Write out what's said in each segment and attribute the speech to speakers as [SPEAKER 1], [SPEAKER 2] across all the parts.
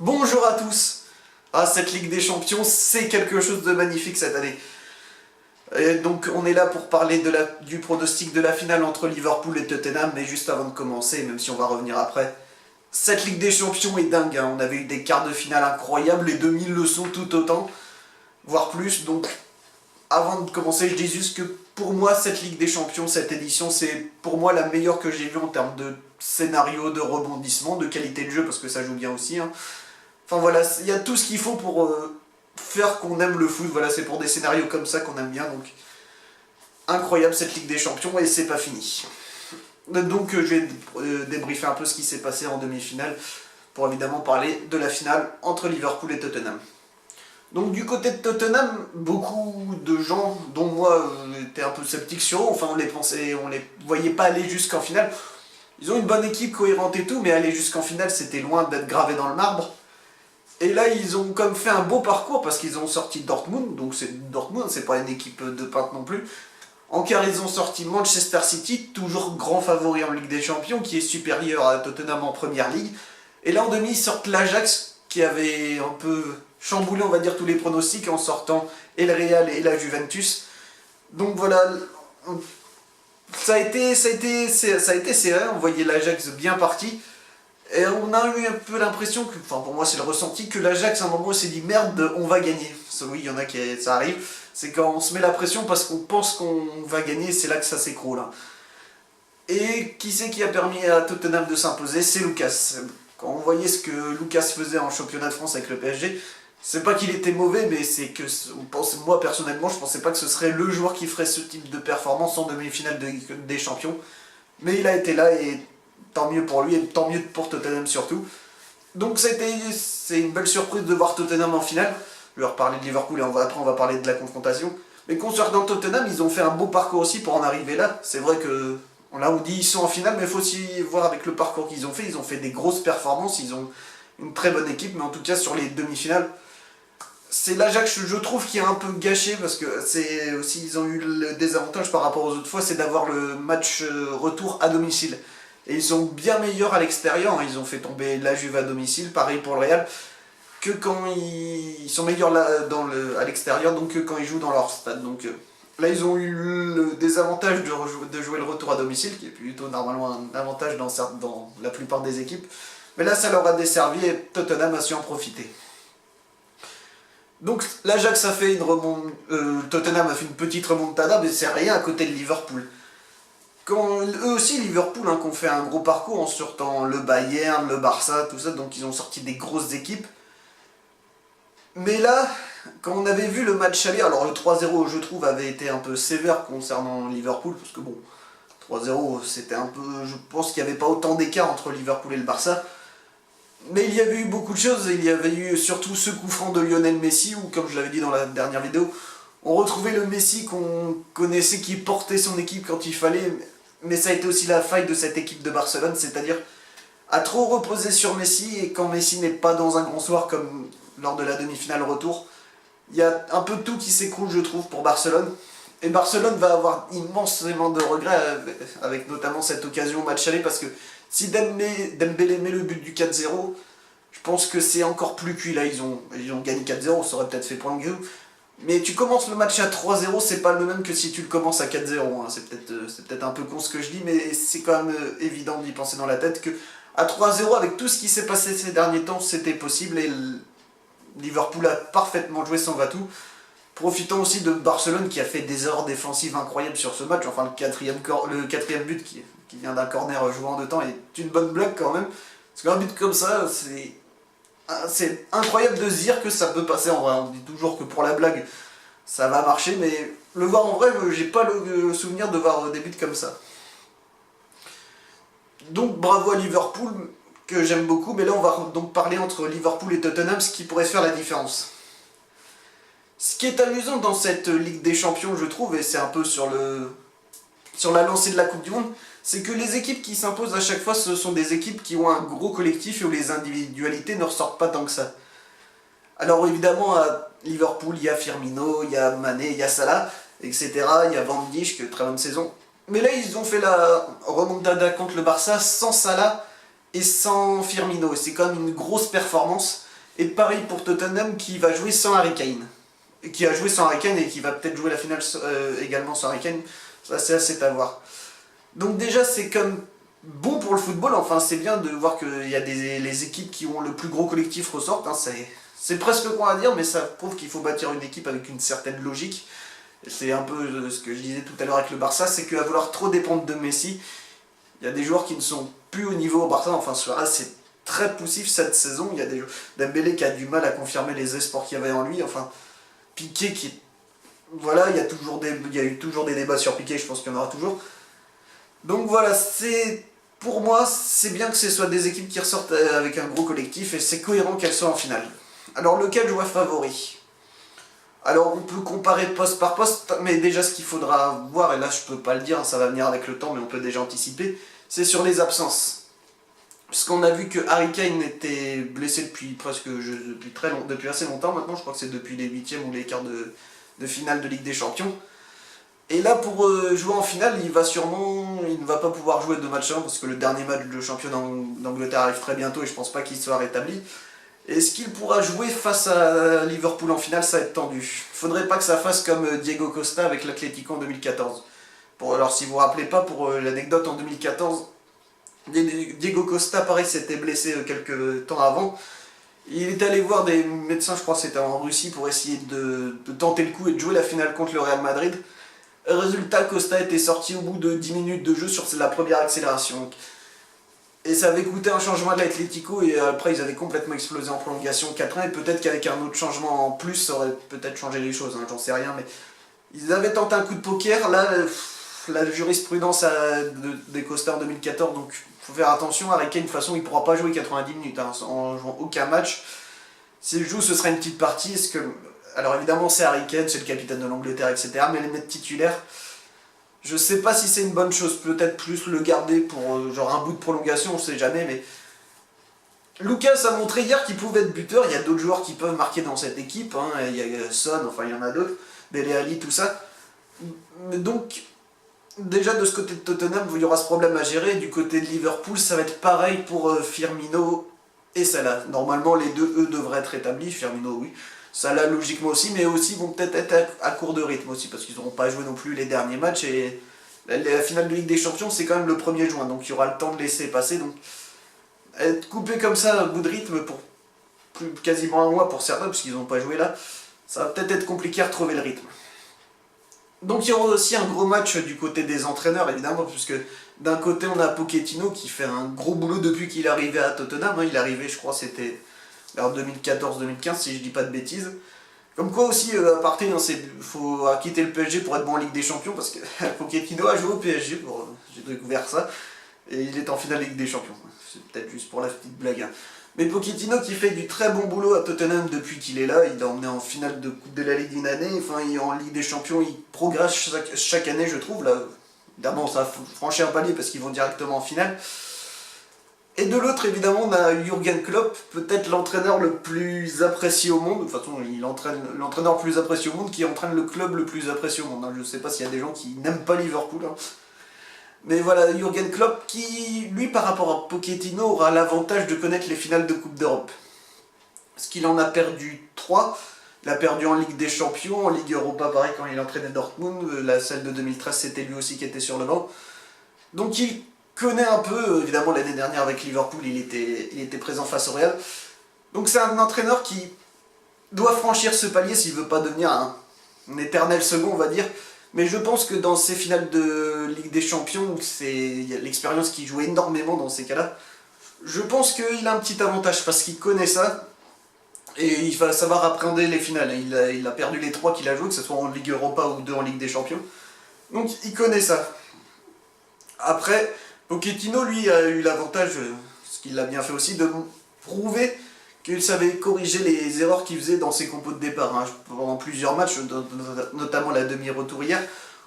[SPEAKER 1] Bonjour à tous. Ah, cette Ligue des Champions, c'est quelque chose de magnifique cette année. Et donc on est là pour parler du pronostic de la finale entre Liverpool et Tottenham, mais juste avant de commencer, même si on va revenir après, cette Ligue des Champions est dingue, hein. On avait eu des quarts de finale incroyables, les demi le sont tout autant, voire plus, donc avant de commencer, je dis juste que pour moi, cette Ligue des Champions, cette édition, c'est pour moi la meilleure que j'ai vue en termes de scénario, de rebondissement, de qualité de jeu, parce que ça joue bien aussi, hein. Enfin voilà, il y a tout ce qu'il faut pour faire qu'on aime le foot. Voilà, c'est pour des scénarios comme ça qu'on aime bien. Donc incroyable cette Ligue des Champions et c'est pas fini. Donc je vais débriefer un peu ce qui s'est passé en demi-finale pour évidemment parler de la finale entre Liverpool et Tottenham. Donc du côté de Tottenham, beaucoup de gens, dont moi, étaient un peu sceptiques sur eux. Enfin, on les voyait pas aller jusqu'en finale. Ils ont une bonne équipe cohérente et tout, mais aller jusqu'en finale, c'était loin d'être gravé dans le marbre. Et là, ils ont comme fait un beau parcours parce qu'ils ont sorti Dortmund, donc Dortmund, c'est pas une équipe de peintre non plus. En quart, ils ont sorti Manchester City, toujours grand favori en Ligue des Champions, qui est supérieur à Tottenham en Première Ligue. Et là, en demi, ils sortent l'Ajax, qui avait un peu chamboulé, on va dire, tous les pronostics en sortant et le Real et la Juventus. Donc voilà, ça a été serré, on voyait l'Ajax bien parti. Et on a eu un peu l'impression que, enfin pour moi c'est le ressenti, que l'Ajax à un moment s'est dit merde, on va gagner. Oui, il y en a qui, ça arrive, c'est quand on se met la pression parce qu'on pense qu'on va gagner, c'est là que ça s'écroule, hein. Et qui c'est qui a permis à Tottenham de s'imposer? C'est Lucas. Quand on voyait ce que Lucas faisait en championnat de France avec le PSG, c'est pas qu'il était mauvais, mais c'est que moi personnellement je pensais pas que ce serait le joueur qui ferait ce type de performance en demi-finale des champions. Mais il a été là et tant mieux pour lui et tant mieux pour Tottenham surtout. Donc c'est une belle surprise de voir Tottenham en finale. Je vais reparler de Liverpool et après on va parler de la confrontation. Mais concernant Tottenham, ils ont fait un beau parcours aussi pour en arriver là. C'est vrai que là on dit ils sont en finale, mais il faut aussi voir avec le parcours qu'ils ont fait. Ils ont fait des grosses performances, ils ont une très bonne équipe, mais en tout cas sur les demi-finales, c'est l'Ajax, je trouve, qui a un peu gâché parce que c'est aussi ils ont eu le désavantage par rapport aux autres fois, c'est d'avoir le match retour à domicile. Et ils sont bien meilleurs à l'extérieur, hein. Ils ont fait tomber la Juve à domicile, pareil pour le Real, que quand ils sont meilleurs là, à l'extérieur, donc que quand ils jouent dans leur stade. Donc là, ils ont eu le désavantage de jouer le retour à domicile, qui est plutôt normalement un avantage dans la plupart des équipes. Mais là, ça leur a desservi et Tottenham a su en profiter. Donc l'Ajax a fait une Tottenham a fait une petite remontada, mais c'est rien à côté de Liverpool. Eux aussi, Liverpool, hein, qui ont fait un gros parcours en sortant le Bayern, le Barça, tout ça, donc ils ont sorti des grosses équipes. Mais là, quand on avait vu le match aller, alors le 3-0, je trouve, avait été un peu sévère concernant Liverpool, parce que bon, 3-0, c'était un peu. Je pense qu'il n'y avait pas autant d'écart entre Liverpool et le Barça. Mais il y avait eu beaucoup de choses, il y avait eu surtout ce coup franc de Lionel Messi, où, comme je l'avais dit dans la dernière vidéo, on retrouvait le Messi qu'on connaissait, qui portait son équipe quand il fallait, mais ça a été aussi la faille de cette équipe de Barcelone, c'est-à-dire à trop reposer sur Messi, et quand Messi n'est pas dans un grand soir comme lors de la demi-finale retour, il y a un peu tout qui s'écroule, je trouve, pour Barcelone. Et Barcelone va avoir immensément de regrets avec notamment cette occasion au match aller, parce que si Dembélé met le but du 4-0, je pense que c'est encore plus cuit. Là, ils ont gagné 4-0, ça aurait peut-être fait prolonger. Mais tu commences le match à 3-0, c'est pas le même que si tu le commences à 4-0, hein. C'est peut-être un peu con ce que je dis, mais c'est quand même évident d'y penser dans la tête que à 3-0, avec tout ce qui s'est passé ces derniers temps, c'était possible et Liverpool a parfaitement joué son va-tout. Profitant aussi de Barcelone qui a fait des erreurs défensives incroyables sur ce match. Enfin, le quatrième but qui vient d'un corner joué en deux temps est une bonne blague quand même. Parce qu'un but comme ça, c'est incroyable de se dire que ça peut passer en vrai. On dit toujours que pour la blague, ça va marcher, mais le voir en vrai, j'ai pas le souvenir de voir des buts comme ça. Donc bravo à Liverpool, que j'aime beaucoup, mais là on va donc parler entre Liverpool et Tottenham, ce qui pourrait faire la différence. Ce qui est amusant dans cette Ligue des Champions, je trouve, et c'est un peu sur la lancée de la Coupe du Monde, c'est que les équipes qui s'imposent à chaque fois, ce sont des équipes qui ont un gros collectif et où les individualités ne ressortent pas tant que ça. Alors évidemment, à Liverpool, il y a Firmino, il y a Mané, il y a Salah, etc. Il y a Van Dijk, très bonne saison. Mais là, ils ont fait la remontada contre le Barça sans Salah et sans Firmino. Et c'est quand même une grosse performance. Et pareil pour Tottenham qui va jouer sans Harry Kane. Et qui a joué sans Harry Kane et qui va peut-être jouer la finale également sans Harry Kane. Ça c'est assez à voir. Donc déjà c'est comme bon pour le football, enfin c'est bien de voir que les équipes qui ont le plus gros collectif ressortent. Hein, c'est presque quoi à dire, mais ça prouve qu'il faut bâtir une équipe avec une certaine logique. C'est un peu ce que je disais tout à l'heure avec le Barça, c'est qu'à vouloir trop dépendre de Messi, il y a des joueurs qui ne sont plus au niveau au Barça. Enfin Suarez c'est très poussif cette saison, il y a des Dembélé qui a du mal à confirmer les espoirs qu'il y avait en lui, enfin Piqué qui... Voilà, il y a eu toujours des débats sur Piqué, je pense qu'il y en aura toujours. Donc voilà, pour moi, c'est bien que ce soit des équipes qui ressortent avec un gros collectif et c'est cohérent qu'elles soient en finale. Alors lequel je vois favori? Alors on peut comparer poste par poste, mais déjà ce qu'il faudra voir, et là je peux pas le dire, ça va venir avec le temps, mais on peut déjà anticiper, c'est sur les absences. Puisqu'on a vu que Harry Kane était blessé depuis assez longtemps maintenant, je crois que c'est depuis les huitièmes ou les quarts de finale de Ligue des Champions. Et là, pour jouer en finale, il ne va pas pouvoir jouer de match 1 parce que le dernier match de championnat d'Angleterre arrive très bientôt et je pense pas qu'il soit rétabli. Est-ce qu'il pourra jouer face à Liverpool en finale? Ça va être tendu. Faudrait pas que ça fasse comme Diego Costa avec l'Atlético en 2014. Alors, si vous vous rappelez pas, pour l'anecdote, en 2014, Diego Costa, pareil, s'était blessé quelques temps avant. Il est allé voir des médecins, je crois que c'était en Russie, pour essayer de tenter le coup et de jouer la finale contre le Real Madrid. Résultat, Costa était sorti au bout de 10 minutes de jeu sur la première accélération. Et ça avait coûté un changement de l'Atlético et après ils avaient complètement explosé en prolongation 4-1 et peut-être qu'avec un autre changement en plus ça aurait peut-être changé les choses, hein, j'en sais rien, mais ils avaient tenté un coup de poker, là la jurisprudence des Costa en 2014, donc faut faire attention, Harry Kane de toute façon il ne pourra pas jouer 90 minutes hein, en jouant aucun match. S'il joue ce sera une petite partie, alors évidemment c'est Harry Kane, c'est le capitaine de l'Angleterre, etc. Mais les mettre titulaires, je sais pas si c'est une bonne chose, peut-être plus le garder pour genre un bout de prolongation, on sait jamais, mais... Lucas a montré hier qu'il pouvait être buteur, il y a d'autres joueurs qui peuvent marquer dans cette équipe, hein. Il y a Son, enfin il y en a d'autres, Dele Alli, tout ça. Donc, déjà de ce côté de Tottenham, il y aura ce problème à gérer, du côté de Liverpool, ça va être pareil pour Firmino et Salah. Normalement les deux, eux, devraient être établis, Firmino oui. Salah logiquement aussi, mais aussi vont peut-être être à court de rythme aussi, parce qu'ils n'auront pas joué non plus les derniers matchs, et la finale de Ligue des Champions c'est quand même le 1er juin, donc il y aura le temps de laisser passer, donc être coupé comme ça à bout de rythme pour quasiment un mois pour certains, parce qu'ils n'ont pas joué là, ça va peut-être être compliqué à retrouver le rythme. Donc il y aura aussi un gros match du côté des entraîneurs évidemment, puisque d'un côté on a Pochettino qui fait un gros boulot depuis qu'il est arrivé à Tottenham, hein. Il est arrivé je crois c'était vers 2014-2015 si je dis pas de bêtises. Comme quoi aussi, à partir, il faut quitter le PSG pour être bon en Ligue des Champions, parce que Pochettino a joué au PSG, j'ai découvert ça, et il est en finale Ligue des Champions. C'est peut-être juste pour la petite blague. Hein. Mais Pochettino qui fait du très bon boulot à Tottenham depuis qu'il est là, il l'a emmené en finale de Coupe de la Ligue d'une année, enfin en Ligue des Champions il progresse chaque année je trouve, là. Évidemment ça franchit un palier parce qu'ils vont directement en finale. Et de l'autre, évidemment, on a Jürgen Klopp, peut-être l'entraîneur le plus apprécié au monde. De toute façon, il entraîne l'entraîneur le plus apprécié au monde qui entraîne le club le plus apprécié au monde. Hein. Je ne sais pas s'il y a des gens qui n'aiment pas Liverpool. Hein. Mais voilà, Jürgen Klopp qui, lui, par rapport à Pochettino, aura l'avantage de connaître les finales de Coupe d'Europe. Parce qu'il en a perdu 3. Il a perdu en Ligue des Champions, en Ligue Europa, pareil, quand il entraînait Dortmund. Celle de 2013, c'était lui aussi qui était sur le banc. Donc il connaît un peu, évidemment l'année dernière avec Liverpool il était présent face au Real. Donc c'est un entraîneur qui doit franchir ce palier s'il veut pas devenir un éternel second on va dire. Mais je pense que dans ces finales de Ligue des Champions, il y a l'expérience qui joue énormément dans ces cas-là. Je pense qu'il a un petit avantage parce qu'il connaît ça. Et il va savoir appréhender les finales. Il a perdu les 3 qu'il a joué, que ce soit en Ligue Europa ou 2 en Ligue des Champions. Donc il connaît ça. Après, Pochettino, lui, a eu l'avantage, ce qu'il a bien fait aussi, de prouver qu'il savait corriger les erreurs qu'il faisait dans ses compos de départ. Hein, pendant plusieurs matchs, notamment la demi-retour hier,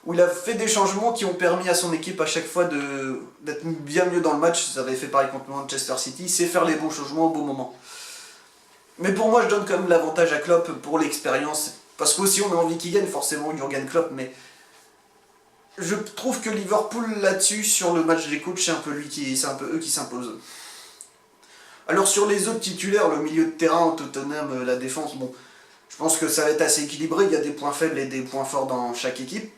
[SPEAKER 1] où il a fait des changements qui ont permis à son équipe à chaque fois d'être bien mieux dans le match. Ça avait fait pareil contre Manchester City, c'est faire les bons changements au bon moment. Mais pour moi, je donne quand même l'avantage à Klopp pour l'expérience, parce qu'aussi on a envie qu'il gagne, forcément, Jürgen Klopp, mais... Je trouve que Liverpool là-dessus, sur le match des coachs, c'est un peu eux qui s'imposent. Alors sur les autres titulaires, le milieu de terrain, Tottenham, la défense, bon, je pense que ça va être assez équilibré, il y a des points faibles et des points forts dans chaque équipe.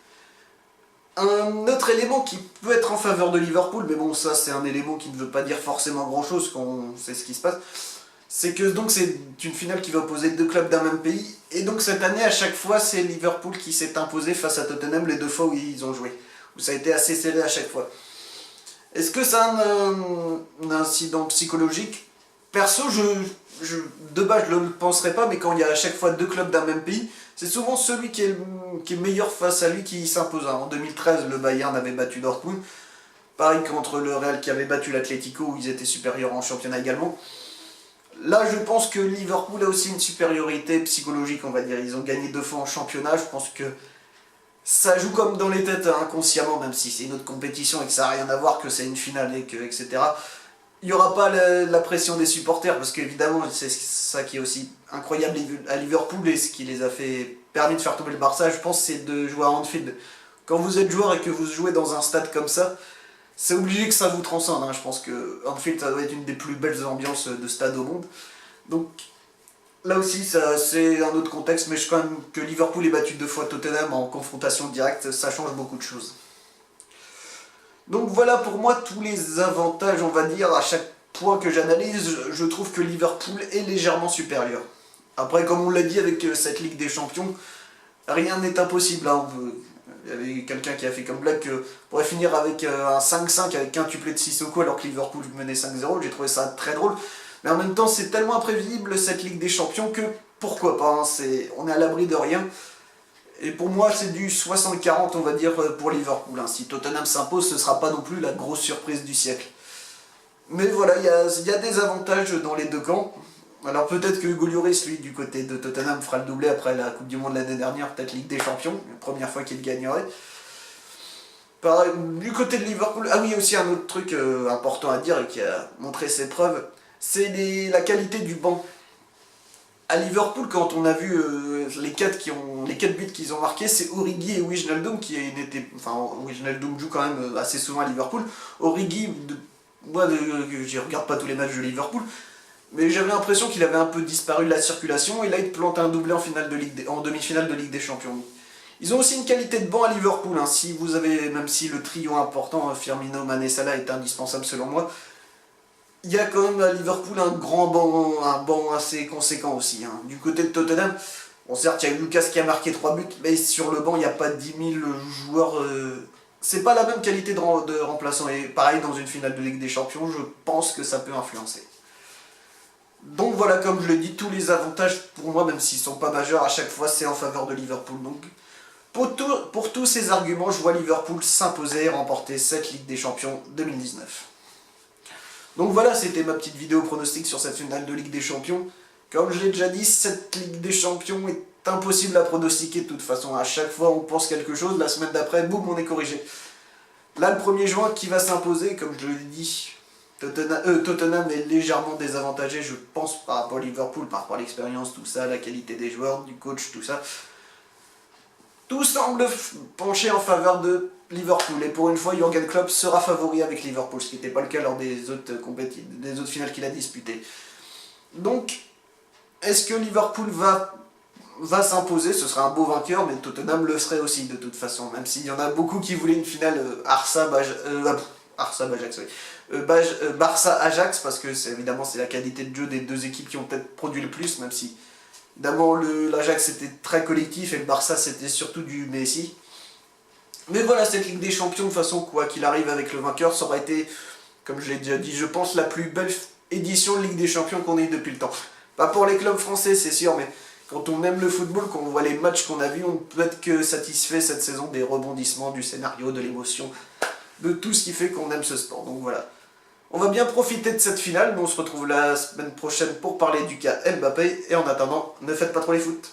[SPEAKER 1] Un autre élément qui peut être en faveur de Liverpool, mais bon ça c'est un élément qui ne veut pas dire forcément grand chose quand on sait ce qui se passe, c'est que donc c'est une finale qui va opposer deux clubs d'un même pays, et donc cette année à chaque fois c'est Liverpool qui s'est imposé face à Tottenham les deux fois où ils ont joué, où ça a été assez serré à chaque fois. Est-ce que ça a un incident psychologique? Perso, de base je ne le penserais pas, mais quand il y a à chaque fois deux clubs d'un même pays, c'est souvent celui qui est meilleur face à lui qui s'impose. En 2013, le Bayern avait battu Dortmund. Pareil contre le Real qui avait battu l'Atlético, où ils étaient supérieurs en championnat également. Là, je pense que Liverpool a aussi une supériorité psychologique, on va dire. Ils ont gagné deux fois en championnat. Je pense que ça joue comme dans les têtes inconsciemment, même si c'est une autre compétition et que ça n'a rien à voir, que c'est une finale et que, etc. Il n'y aura pas la pression des supporters, parce qu'évidemment, c'est ça qui est aussi incroyable à Liverpool et ce qui les a permis de faire tomber le Barça, je pense, c'est de jouer à Anfield. Quand vous êtes joueur et que vous jouez dans un stade comme ça, c'est obligé que ça vous transcende. Je pense que Anfield, ça doit être une des plus belles ambiances de stade au monde. Donc là aussi, c'est un autre contexte, mais je crois quand même que Liverpool ait battu deux fois Tottenham en confrontation directe, ça change beaucoup de choses. Donc voilà pour moi tous les avantages, on va dire, à chaque point que j'analyse, je trouve que Liverpool est légèrement supérieur. Après, comme on l'a dit avec cette Ligue des Champions, rien n'est impossible. Il y avait quelqu'un qui a fait comme blague qu'on pourrait finir avec un 5-5 avec un quintuplé de Sissoko alors que Liverpool menait 5-0, j'ai trouvé ça très drôle. Mais en même temps, c'est tellement imprévisible cette Ligue des Champions que pourquoi pas, on est à l'abri de rien. Et pour moi, c'est du 60-40, on va dire, pour Liverpool. Si Tottenham s'impose, ce ne sera pas non plus la grosse surprise du siècle. Mais voilà, il y a des avantages dans les deux camps. Alors peut-être que Hugo Lloris, lui, du côté de Tottenham, fera le doublé après la Coupe du Monde l'année dernière, peut-être Ligue des Champions, la première fois qu'il gagnerait. Pareil, du côté de Liverpool, ah oui, aussi un autre truc important à dire et qui a montré ses preuves, c'est la qualité du banc. À Liverpool, quand on a vu les 4 buts qu'ils ont marqués, c'est Origi et Wijnaldum qui étaient. Enfin, Wijnaldum joue quand même assez souvent à Liverpool. Origi, moi je regarde pas tous les matchs de Liverpool, mais j'avais l'impression qu'il avait un peu disparu de la circulation et là il plante un doublé en demi-finale de Ligue des Champions. Ils ont aussi une qualité de banc à Liverpool. Si vous avez, même si le trio important, Firmino, Mané, Salah est indispensable selon moi, il y a quand même à Liverpool un banc assez conséquent aussi. Du côté de Tottenham, bon certes il y a Lucas qui a marqué 3 buts, mais sur le banc il n'y a pas 10 000 joueurs. C'est pas la même qualité de remplaçant. Et pareil dans une finale de Ligue des Champions, je pense que ça peut influencer. Donc voilà, comme je l'ai dit, tous les avantages pour moi, même s'ils ne sont pas majeurs, à chaque fois c'est en faveur de Liverpool. Donc pour tous ces arguments, je vois Liverpool s'imposer et remporter cette Ligue des Champions 2019. Donc voilà, c'était ma petite vidéo pronostic sur cette finale de Ligue des Champions. Comme je l'ai déjà dit, cette Ligue des Champions est impossible à pronostiquer de toute façon. À chaque fois on pense quelque chose, la semaine d'après, boum, on est corrigé. Là, le 1er juin, qui va s'imposer, comme je l'ai dit, Tottenham est légèrement désavantagé, je pense, par rapport à Liverpool, par rapport à l'expérience, tout ça, la qualité des joueurs, du coach, tout ça. Tout semble pencher en faveur de Liverpool. Et pour une fois, Jürgen Klopp sera favori avec Liverpool, ce qui n'était pas le cas lors des autres finales qu'il a disputées. Donc, est-ce que Liverpool va s'imposer? Ce sera un beau vainqueur, mais Tottenham le serait aussi de toute façon. Même s'il y en a beaucoup qui voulaient une finale Barça-Ajax, parce que évidemment c'est la qualité de jeu des deux équipes qui ont peut-être produit le plus, même si évidemment l'Ajax c'était très collectif et le Barça c'était surtout du Messi. Mais voilà, cette Ligue des Champions, de toute façon, quoi qu'il arrive avec le vainqueur, ça aurait été, comme je l'ai déjà dit, je pense la plus belle édition de Ligue des Champions qu'on ait eu depuis le temps. Pas pour les clubs français, c'est sûr, mais quand on aime le football, quand on voit les matchs qu'on a vus, on ne peut être que satisfait cette saison des rebondissements, du scénario, de l'émotion, de tout ce qui fait qu'on aime ce sport. Donc voilà. On va bien profiter de cette finale, mais on se retrouve la semaine prochaine pour parler du cas Mbappé, et en attendant, ne faites pas trop les foot.